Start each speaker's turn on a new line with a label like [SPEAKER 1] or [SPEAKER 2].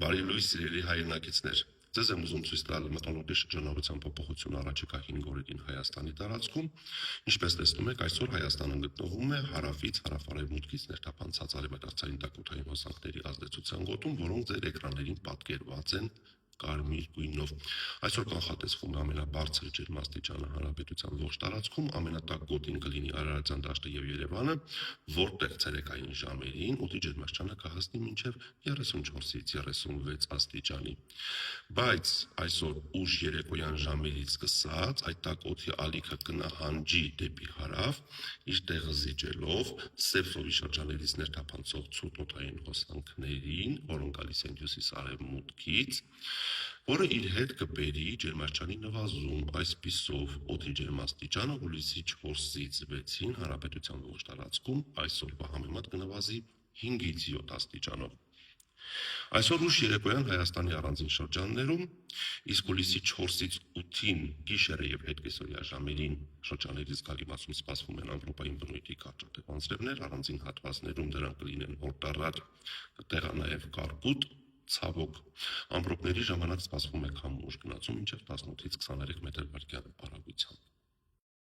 [SPEAKER 1] Բարի լույս սիրելի հայրենակիցներ, ձեզ եմ ուզում ցույց տալ մթնոլորտի շրջանառության փոփոխություն առաջիկա 5 օրերին Հայաստանի տարածքում։ Ինչպես տեսնում եք, այսօր Հայաստանը գտնվում է հարավից հարավ-արևմուտքից ներթափանցած արևադարձային տաքոթային հոսանքների ազդեցության գոտում, որոնք ձեր էկրաններին պատկերված են կարմիր գույնով։ Այսօր կանխատեսվում է ամենաբարձր ջերմաստիճանը հանրապետության ողջ տարածքում, ամենատաք գոտին կլինի Արարատյան դաշտը եւ Երևանը, որտեղ ցերեկային ժամերին օդի ջերմաստիճանը կհասնի մինչեւ 34-ից 36 աստիճանի։ Բայց այսօր ուշ երեկոյան ժամերից սկսած այդ տաք օդի ալիքը կնահանջի դեպի հարավ, իր տեղը զիջելով Սևսովի շրջաններից ներթափանցող ցուրտ օդային հոսանքներին, որոնք գալիս են հյուսիս-արևմուտքից, որը իր հետ կբերի ջերմաստիճանի նվազում, այսպիսով օդի ջերմաստիճանը հուլիսի 4-ից 6-ին հանրապետության ողջ տարածքում այսօրվա համեմատ կնվազի 5-ից 7 աստիճանով։ Այսօր ուշ երեկոյան Հայաստանի առանձին շրջաններում, իսկ հուլիսի 4-ից 8-ին գիշերը եւ հետկեսօրյա ժամերին շրջաններից գալի մասում սպասվում են ամպրոպային բնույթի կարճատև անձրևներ, առանձին հատվածներում դրանք կլինեն հորդառատ, տեղա նաեւ կարկուտ, ցավոք, ամպրոպների ժամանակ սպասվում է քամու ուժ գնացում մինչև 18-ից 23 մետր/վայրկյան արագությամբ։